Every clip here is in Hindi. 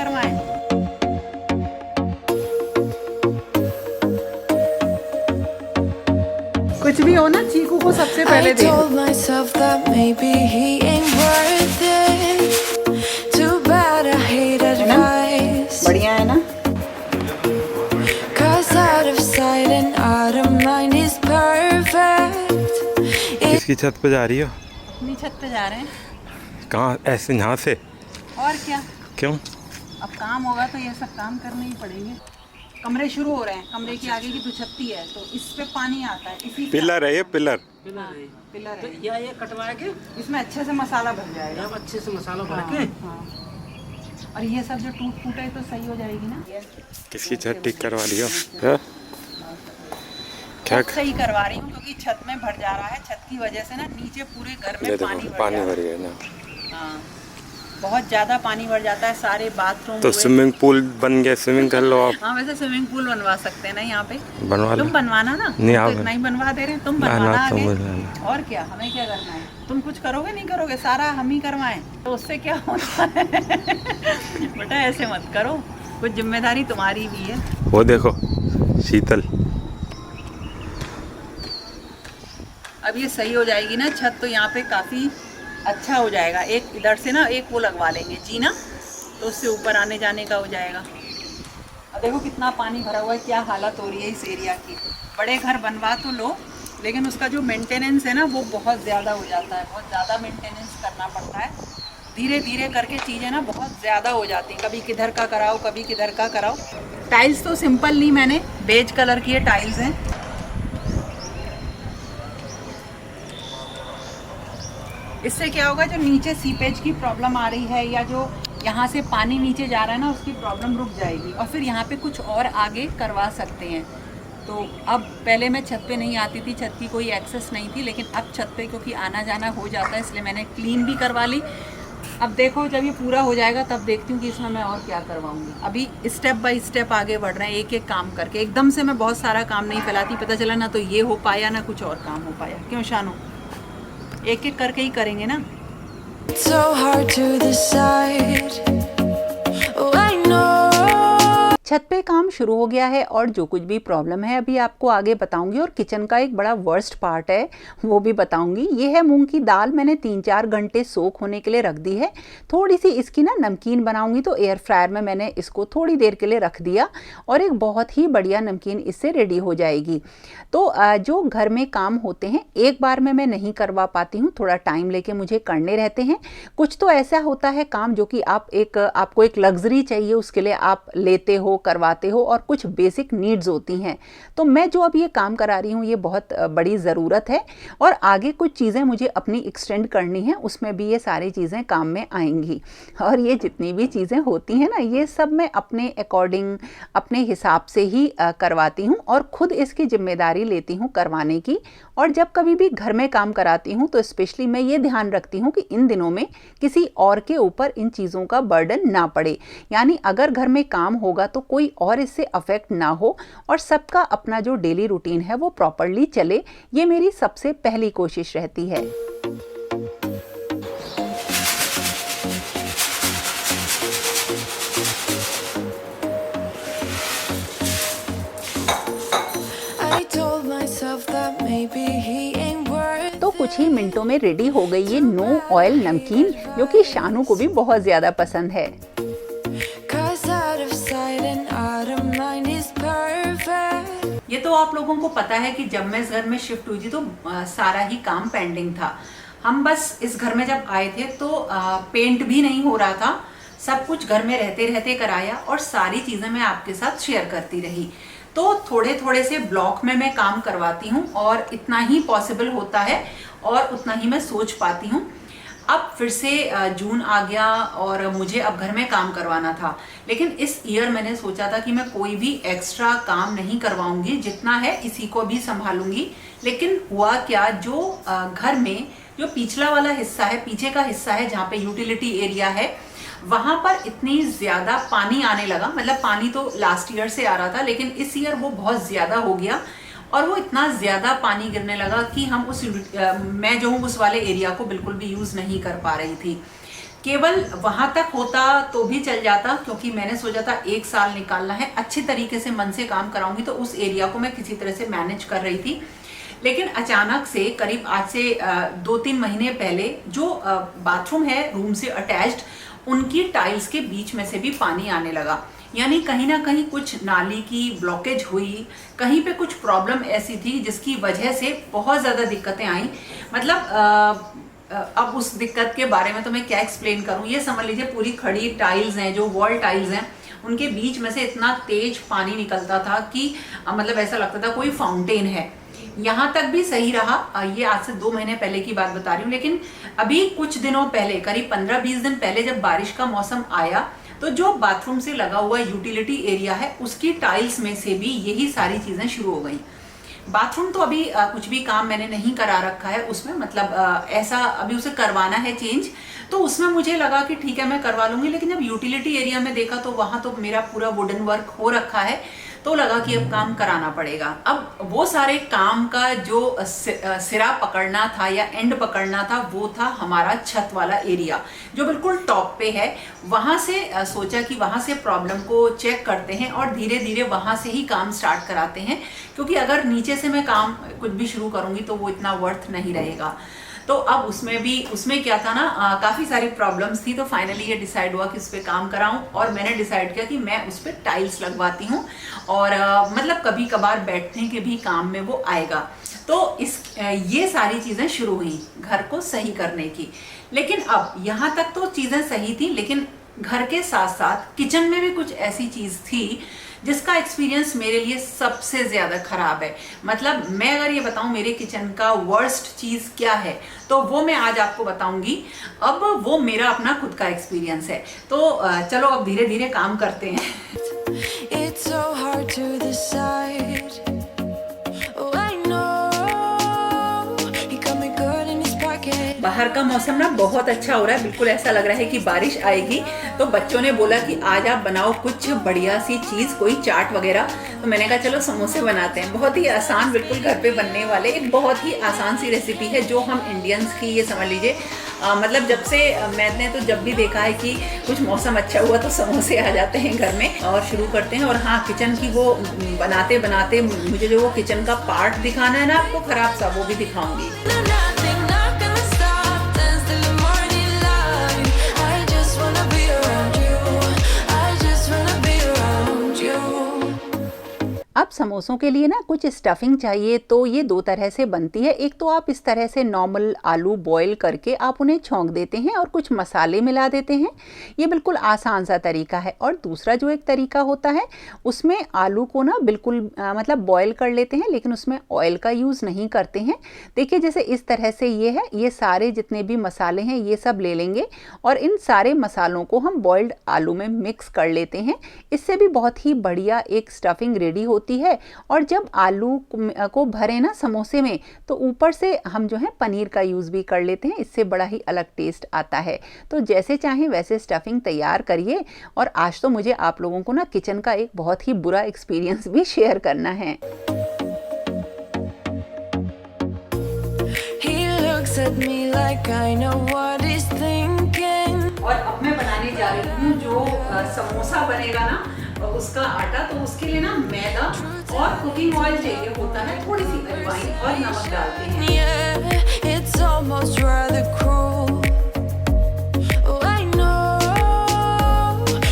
करवाएं। कुछ भी हो ना, चीकू को सबसे पहले दे। बढ़िया है ना? किसकी छत पे जा रही हो? अपनी छत पे जा रहे हैं। कहाँ? ऐसे यहाँ से? और क्या, क्यों? अब काम होगा तो ये सब काम करने ही पड़ेंगे। कमरे शुरू हो रहे हैं, कमरे की आगे की दुछत्ती है तो इस पे पानी आता है। इसी पिलर है ये, पिलर पिलर तो है। ये कटवा के इसमें अच्छे से मसाला भर जाएगा। अब अच्छे से मसाला भर हाँ, के हाँ। और ये सब जो टूट फूटे तो सही हो जाएगी ना। किसकी छत ठीक करवा रही हो? हाँ? क्या छत सही करवा रही हूँ क्योंकि छत में भर जा रहा है। छत की वजह से ना नीचे पूरे घर में पानी भर गया ना। हाँ, बहुत ज्यादा पानी भर जाता है। सारे बाथरूम तो स्विमिंग पूल बन गया, स्विमिंग कर लो आप। हाँ, वैसे स्विमिंग पूल बनवा सकते हैं ना यहाँ पे। बनवा लो। तुम बनवाना ना, नहीं, तो आप इतना ही बनवा दे रहे हैं। तुम बनवाना आगे। और क्या, हमें क्या करना है? तुम कुछ करोगे नहीं करोगे, सारा हम ही करवाएं तो उससे क्या होता है? बेटा ऐसे मत करो, कुछ जिम्मेदारी तुम्हारी भी है। वो देखो शीतल, अब ये सही हो जाएगी ना छत तो यहाँ पे काफ़ी अच्छा हो जाएगा। एक इधर से ना एक वो लगवा लेंगे जी ना, तो उससे ऊपर आने जाने का हो जाएगा। अब देखो कितना पानी भरा हुआ है, क्या हालत हो रही है इस एरिया की। बड़े घर बनवा तो लो लेकिन उसका जो मेंटेनेंस है ना वो बहुत ज़्यादा हो जाता है। बहुत ज़्यादा मेंटेनेंस करना पड़ता है। धीरे धीरे करके चीज़ें ना बहुत ज़्यादा हो जाती हैं। कभी किधर का कराओ, कभी किधर का कराओ। टाइल्स तो सिंपल ली मैंने, बेज कलर की ये टाइल्स हैं। इससे क्या होगा, जो नीचे सीपेज की प्रॉब्लम आ रही है या जो यहाँ से पानी नीचे जा रहा है ना, उसकी प्रॉब्लम रुक जाएगी और फिर यहाँ पे कुछ और आगे करवा सकते हैं। तो अब पहले मैं छत पे नहीं आती थी, छत की कोई एक्सेस नहीं थी, लेकिन अब छत पे क्योंकि आना जाना हो जाता है इसलिए मैंने क्लीन भी करवा ली। अब देखो जब ये पूरा हो जाएगा तब देखती हूँ कि इसमें मैं और क्या करवाऊँगी। अभी स्टेप बाय स्टेप आगे बढ़ रहे हैं, एक एक काम करके। एकदम से मैं बहुत सारा काम नहीं फैलाती, पता चला ना तो ये हो पाया ना कुछ और काम हो पाया। क्यों शानू? एक एक करके ही करेंगे ना। So hard to decide. Oh, I know. छत पे काम शुरू हो गया है और जो कुछ भी प्रॉब्लम है अभी आपको आगे बताऊंगी। और किचन का एक बड़ा वर्स्ट पार्ट है वो भी बताऊंगी। ये है मूंग की दाल, मैंने 3-4 घंटे सोख होने के लिए रख दी है। थोड़ी सी इसकी ना नमकीन बनाऊंगी तो एयर फ्रायर में मैंने इसको थोड़ी देर के लिए रख दिया और एक बहुत ही बढ़िया नमकीन इससे रेडी हो जाएगी। तो जो घर में काम होते हैं एक बार में मैं नहीं करवा पाती हूँ, थोड़ा टाइम लेके मुझे करने रहते हैं। कुछ तो ऐसा होता है काम जो कि आपको एक लग्जरी चाहिए, उसके लिए आप लेते हो, करवाते हो, और कुछ बेसिक नीड्स होती हैं। तो मैं जो अब ये काम करा रही हूँ ये बहुत बड़ी ज़रूरत है और आगे कुछ चीज़ें मुझे अपनी एक्सटेंड करनी है, उसमें भी ये सारी चीज़ें काम में आएंगी। और ये जितनी भी चीज़ें होती हैं ना ये सब मैं अपने अकॉर्डिंग, अपने हिसाब से ही करवाती हूँ और खुद इसकी जिम्मेदारी लेती हूँ करवाने की। और जब कभी भी घर में काम कराती हूँ तो स्पेशली मैं ये ध्यान रखती हूँ कि इन दिनों में किसी और के ऊपर इन चीज़ों का बर्डन ना पड़े। यानी अगर घर में काम होगा तो कोई और इससे अफेक्ट ना हो और सबका अपना जो डेली रूटीन है वो प्रॉपरली चले, ये मेरी सबसे पहली कोशिश रहती है। तो कुछ ही मिनटों में रेडी हो गई ये नो ऑयल नमकीन, जो कि शानू को भी बहुत ज़्यादा पसंद है। ये तो आप लोगों को पता है कि जब मैं इस घर में शिफ्ट हुई थी तो सारा ही काम पेंडिंग था। हम बस इस घर में जब आए थे तो पेंट भी नहीं हो रहा था, सब कुछ घर में रहते रहते कराया और सारी चीज़ें मैं आपके साथ शेयर करती रही। तो थोड़े थोड़े से ब्लॉक में मैं काम करवाती हूँ और इतना ही पॉसिबल होता है और उतना ही मैं सोच पाती हूँ। अब फिर से जून आ गया और मुझे अब घर में काम करवाना था, लेकिन इस ईयर मैंने सोचा था कि मैं कोई भी एक्स्ट्रा काम नहीं करवाऊंगी, जितना है इसी को भी संभालूंगी। लेकिन हुआ क्या, जो घर में जो पिछला वाला हिस्सा है, पीछे का हिस्सा है जहाँ पे यूटिलिटी एरिया है, वहां पर इतनी ज्यादा पानी आने लगा। मतलब पानी तो लास्ट ईयर से आ रहा था लेकिन इस ईयर वो बहुत ज्यादा हो गया और वो इतना ज्यादा पानी गिरने लगा कि हम मैं जो हूँ उस वाले एरिया को बिल्कुल भी यूज नहीं कर पा रही थी। केवल वहां तक होता तो भी चल जाता, क्योंकि मैंने सोचा था 1 साल निकालना है, अच्छे तरीके से मन से काम कराऊंगी, तो उस एरिया को मैं किसी तरह से मैनेज कर रही थी। लेकिन अचानक से करीब आज से 2-3 महीने पहले जो बाथरूम है रूम से अटैच्ड, उनकी टाइल्स के बीच में से भी पानी आने लगा। यानी कहीं ना कहीं कुछ नाली की ब्लॉकेज हुई, कहीं पे कुछ प्रॉब्लम ऐसी थी जिसकी वजह से बहुत ज़्यादा दिक्कतें आई। मतलब अब उस दिक्कत के बारे में तो मैं क्या एक्सप्लेन करूं। ये समझ लीजिए पूरी खड़ी टाइल्स हैं, जो वॉल टाइल्स हैं, उनके बीच में से इतना तेज पानी निकलता था कि मतलब ऐसा लगता था कोई फाउंटेन है। यहाँ तक भी सही रहा, ये आज से 2 महीने पहले की बात बता रही हूँ। लेकिन अभी कुछ दिनों पहले, करीब 15-20 दिन पहले जब बारिश का मौसम आया, तो जो बाथरूम से लगा हुआ यूटिलिटी एरिया है उसकी टाइल्स में से भी यही सारी चीजें शुरू हो गई। बाथरूम तो अभी कुछ भी काम मैंने नहीं करा रखा है उसमें, मतलब ऐसा अभी उसे करवाना है चेंज, तो उसमें मुझे लगा कि ठीक है मैं करवा लूंगी। लेकिन जब यूटिलिटी एरिया में देखा तो वहां तो मेरा पूरा वुडन वर्क हो रखा है, तो लगा कि अब काम कराना पड़ेगा। अब वो सारे काम का जो सिरा पकड़ना था या एंड पकड़ना था, वो था हमारा छत वाला एरिया जो बिल्कुल टॉप पे है। वहां से सोचा कि वहां से प्रॉब्लम को चेक करते हैं और धीरे धीरे वहां से ही काम स्टार्ट कराते हैं, क्योंकि अगर नीचे से मैं काम कुछ भी शुरू करूंगी तो वो इतना वर्थ नहीं रहेगा। तो अब उसमें क्या था ना, काफ़ी सारी प्रॉब्लम्स थी, तो फाइनली ये डिसाइड हुआ कि उस पर काम कराऊं। और मैंने डिसाइड किया कि मैं उस पर टाइल्स लगवाती हूँ और मतलब कभी कभार बैठने के भी काम में वो आएगा। तो ये सारी चीज़ें शुरू हुई घर को सही करने की। लेकिन अब यहाँ तक तो चीज़ें सही थी, लेकिन घर के साथ साथ किचन में भी कुछ ऐसी चीज़ थी जिसका एक्सपीरियंस मेरे लिए सबसे ज़्यादा ख़राब है। मतलब मैं अगर ये बताऊं मेरे किचन का वर्स्ट चीज़ क्या है, तो वो मैं आज आपको बताऊंगी। अब वो मेरा अपना खुद का एक्सपीरियंस है। तो चलो अब धीरे धीरे काम करते हैं। It's so hard to decide. Oh, I know he got me good in his pocket. बाहर का मौसम ना बहुत अच्छा हो रहा है, बिल्कुल ऐसा लग रहा है कि बारिश आएगी। तो बच्चों ने बोला कि आज आप बनाओ कुछ बढ़िया सी चीज़, कोई चाट वगैरह। तो मैंने कहा चलो समोसे बनाते हैं। बहुत ही आसान, बिल्कुल घर पे बनने वाले, एक बहुत ही आसान सी रेसिपी है जो हम इंडियंस की, ये समझ लीजिए मतलब जब से मैंने तो जब भी देखा है कि कुछ मौसम अच्छा हुआ तो समोसे आ जाते हैं घर में और शुरू करते हैं। और हाँ, किचन की वो बनाते बनाते मुझे जो वो किचन का पार्ट दिखाना है ना आपको खराब सा, वो भी दिखाऊंगी। Nothing not gonna stop. Dance till the morning light. I just wanna be around you. I just wanna be around you. अब समोसों के लिए ना कुछ स्टफिंग चाहिए, तो ये 2 तरह से बनती है। एक तो आप इस तरह से नॉर्मल आलू बॉईल करके आप उन्हें छौंक देते हैं और कुछ मसाले मिला देते हैं, ये बिल्कुल आसान सा तरीका है। और दूसरा जो एक तरीका होता है, उसमें आलू को ना बिल्कुल मतलब बॉईल कर लेते हैं, लेकिन उसमें ऑयल का यूज़ नहीं करते हैं। देखिए जैसे इस तरह से ये है, ये सारे जितने भी मसाले हैं ये सब ले लेंगे और इन सारे मसालों को हम बॉइल्ड आलू में मिक्स कर लेते हैं। इससे भी बहुत ही बढ़िया एक स्टफिंग रेडी होती है। और जब आलू को भरे ना समोसे में, तो ऊपर से हम जो है पनीर का यूज़ भी कर लेते हैं, इससे बड़ा ही अलग टेस्ट आता है। तो जैसे चाहें वैसे स्टफिंग तैयार करिए। और आज तो मुझे आप लोगों को ना किचन का एक बहुत ही बुरा एक्सपीरियंस भी शेयर करना है। He looks at me like I know what he's thinking. और अब मैं बनाने जा रही हूँ जो समोसा बनेगा ना, उसका आटा। तो उसके लिए ना मैदा और कुकिंग ऑयल चाहिए होता है, थोड़ी सी अजवाइन और नमक डालते हैं। Yeah, it's almost rather cruel. Oh, I know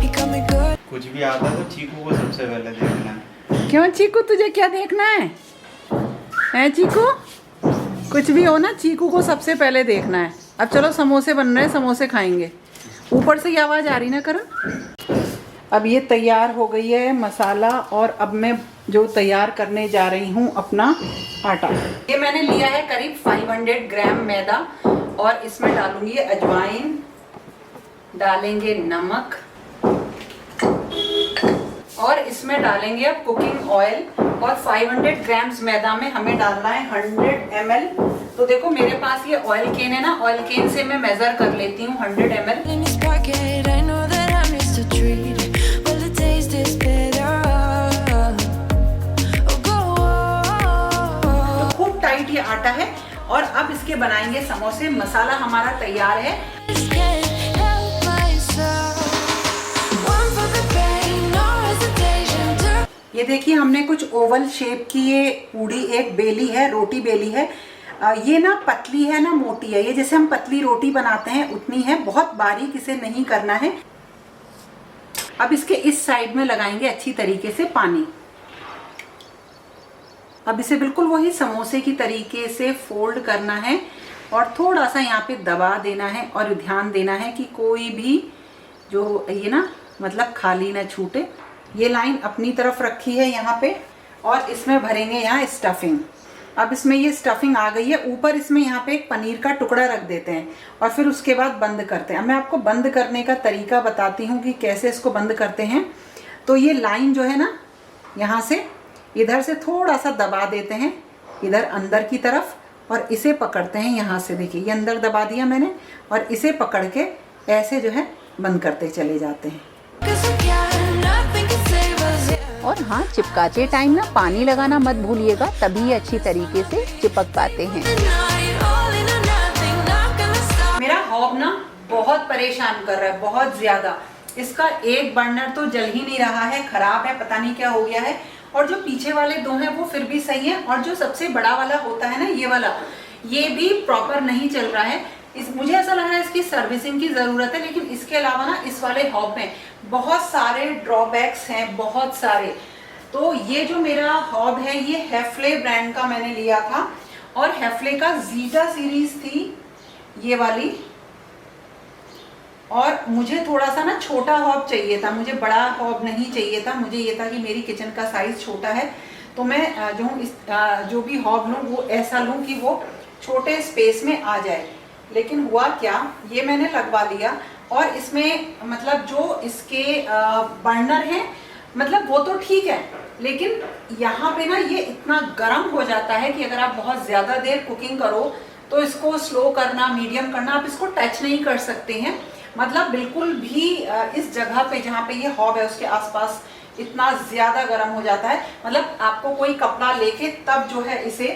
he got me good. कुछ भी आता है तो चीकू को सबसे पहले देखना है। क्यों चीकू, तुझे क्या देखना है? हैं चीकू? कुछ भी हो ना, चीकू को सबसे पहले देखना है। अब चलो समोसे बन रहे हैं, समोसे खाएंगे। ऊपर से ये आवाज़ आ रही ना करण। अब ये तैयार हो गई है मसाला, और अब मैं जो तैयार करने जा रही हूँ अपना आटा। ये मैंने लिया है करीब 500 ग्राम मैदा, और इसमें डालूंगी अजवाइन, डालेंगे नमक, और इसमें डालेंगे अब कुकिंग ऑयल। और 500 ग्राम्स मैदा में हमें डालना है 100 ml। तो देखो मेरे पास ये ऑयल केन है ना, ऑयल केन से मैं मेजर कर लेती हूँ 100 ml। In his pocket, I know that I missed a treat. Well, the taste is better. Oh, go on. तो खूब टाइट ये आटा है, और अब इसके बनाएंगे समोसे। मसाला हमारा तैयार है। Just can't help ये देखिए हमने कुछ ओवल शेप की ये पूड़ी एक बेली है, रोटी बेली है। ये ना पतली है ना मोटी है, ये जैसे हम पतली रोटी बनाते हैं उतनी है, बहुत बारीक इसे नहीं करना है। अब इसके इस साइड में लगाएंगे अच्छी तरीके से पानी। अब इसे बिल्कुल वही समोसे की तरीके से फोल्ड करना है और थोड़ा सा यहाँ पे दबा देना है और ध्यान देना है कि कोई भी जो ये ना मतलब खाली ना छूटे। ये लाइन अपनी तरफ रखी है यहाँ पे और इसमें भरेंगे यहाँ स्टफिंग। अब इसमें ये स्टफिंग आ गई है, ऊपर इसमें यहाँ पे एक पनीर का टुकड़ा रख देते हैं और फिर उसके बाद बंद करते हैं। अब मैं आपको बंद करने का तरीका बताती हूँ कि कैसे इसको बंद करते हैं। तो ये लाइन जो है ना, यहाँ से इधर से थोड़ा सा दबा देते हैं इधर अंदर की तरफ और इसे पकड़ते हैं यहाँ से। देखिए ये अंदर दबा दिया मैंने और इसे पकड़ के ऐसे जो है बंद करते चले जाते हैं। 'Cause we can, nothing can save us, yeah. और हाँ, चिपकाते टाइम ना पानी लगाना मत भूलिएगा, तभी अच्छी तरीके से चिपक पाते हैं। Tonight, all in or nothing, not gonna stop. मेरा हॉब ना बहुत परेशान कर रहा है, बहुत ज्यादा। इसका एक बर्नर तो जल ही नहीं रहा है, खराब है, पता नहीं क्या हो गया है। और जो पीछे वाले दो हैं वो फिर भी सही है और जो सबसे बड़ा वाला होता है ना ये वाला, ये भी प्रॉपर नहीं चल रहा है। मुझे ऐसा लग रहा है इसकी सर्विसिंग की ज़रूरत है। लेकिन इसके अलावा ना इस वाले हॉब में बहुत सारे ड्रॉबैक्स हैं, बहुत सारे। तो ये जो मेरा हॉब है ये हैफ्ले ब्रांड का मैंने लिया था और हैफ्ले का जीटा सीरीज थी ये वाली। और मुझे थोड़ा सा ना छोटा हॉब चाहिए था, मुझे बड़ा हॉब नहीं चाहिए था। मुझे ये था कि मेरी किचन का साइज़ छोटा है तो मैं जो भी हॉब लूँ वो ऐसा लूँ कि वो छोटे स्पेस में आ जाए। लेकिन हुआ क्या, ये मैंने लगवा लिया और इसमें मतलब जो इसके बर्नर हैं मतलब वो तो ठीक है, लेकिन यहाँ पे ना ये इतना गर्म हो जाता है कि अगर आप बहुत ज़्यादा देर कुकिंग करो तो इसको स्लो करना, मीडियम करना, आप इसको टच नहीं कर सकते हैं। मतलब बिल्कुल भी इस जगह पे जहाँ पे ये हॉब है उसके आसपास इतना ज़्यादा गर्म हो जाता है, मतलब आपको कोई कपड़ा लेके तब जो है इसे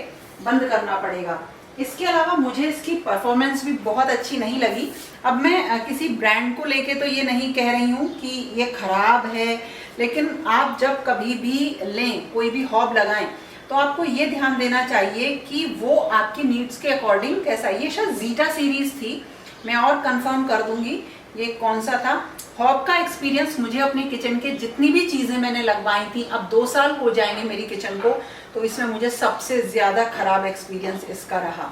बंद करना पड़ेगा। इसके अलावा मुझे इसकी परफॉर्मेंस भी बहुत अच्छी नहीं लगी। अब मैं किसी ब्रांड को लेके तो ये नहीं कह रही हूँ कि ये खराब है, लेकिन आप जब कभी भी लें, कोई भी हॉब लगाएं, तो आपको ये ध्यान देना चाहिए कि वो आपकी नीड्स के अकॉर्डिंग कैसा है। ये शायद जीटा सीरीज थी, मैं और कंफर्म कर दूंगी ये कौन सा था। हॉब का एक्सपीरियंस मुझे अपने किचन के जितनी भी चीज़ें मैंने लगवाई थी, अब 2 साल हो जाएंगे मेरी किचन को, तो इसमें मुझे सबसे ज़्यादा खराब एक्सपीरियंस इसका रहा।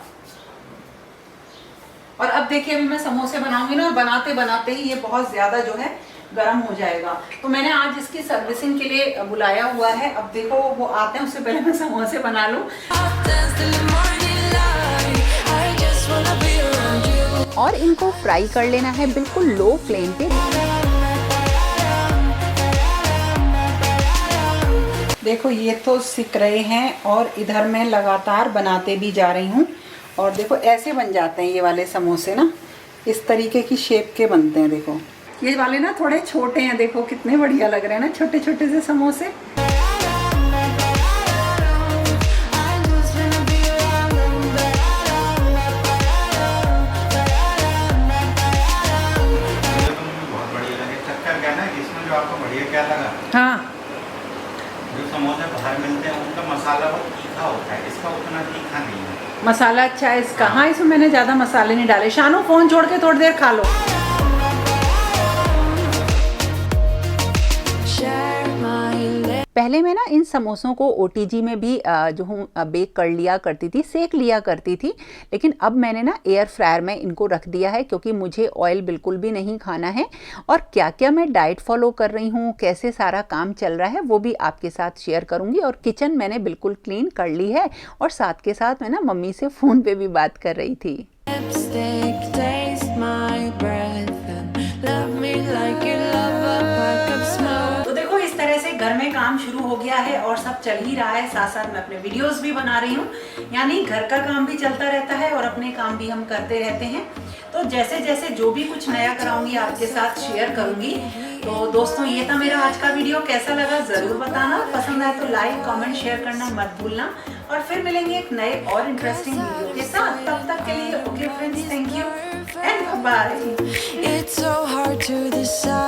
और अब देखिए अभी मैं समोसे बनाऊंगी ना, बनाते बनाते ही ये बहुत ज़्यादा जो है गर्म हो जाएगा। तो मैंने आज इसकी सर्विसिंग के लिए बुलाया हुआ है। अब देखो वो आते हैं, उससे पहले मैं समोसे बना लूँ। Dance till the morning light. I just wanna be around you. और इनको फ्राई कर लेना है बिल्कुल लो फ्लेम पे। देखो ये तो सिक रहे हैं और इधर मैं लगातार बनाते भी जा रही हूँ। और देखो ऐसे बन जाते हैं ये वाले समोसे ना, इस तरीके की शेप के बनते हैं। देखो ये वाले ना थोड़े छोटे हैं, देखो कितने बढ़िया लग रहे हैं ना, छोटे छोटे से समोसे। जो आपको बढ़िया क्या लगा, हाँ, जो समोसे बाहर मिलते हैं उनका मसाला बहुत तीखा होता है, इसका उतना तीखा नहीं है। मसाला अच्छा है इसका। हाँ, इसमें मैंने ज़्यादा मसाले नहीं डाले। शानू फ़ोन छोड़ के थोड़ी देर खा लो। Share my lips. पहले मैं ना इन समोसों को ओटीजी में भी जो हूँ बेक कर लिया करती थी, सेक लिया करती थी। लेकिन अब मैंने ना एयर फ्रायर में इनको रख दिया है क्योंकि मुझे ऑयल बिल्कुल भी नहीं खाना है। और क्या क्या मैं डाइट फॉलो कर रही हूँ, कैसे सारा काम चल रहा है, वो भी आपके साथ शेयर करूँगी। और किचन मैंने बिल्कुल क्लीन कर ली है और साथ के साथ मैं ना मम्मी से फ़ोन पे भी बात कर रही थी। Lipstick, taste my breath and love me like you love a pack of smoke. तो देखो इस तरह से घर में काम शुरू हो गया है और सब चल ही रहा है, साथ साथ मैं अपने वीडियोस भी बना रही हूँ। यानी घर का काम भी चलता रहता है और अपने काम भी हम करते रहते हैं। तो जैसे जैसे जो भी कुछ नया कराऊंगी आपके साथ शेयर करूंगी। तो दोस्तों ये था मेरा आज का वीडियो, कैसा लगा ज़रूर बताना। पसंद आए तो लाइक कमेंट शेयर करना मत भूलना। और फिर मिलेंगे एक नए और इंटरेस्टिंग वीडियो के साथ। तब तक के लिए okay friends, thank you and bye. It's so hard to decide.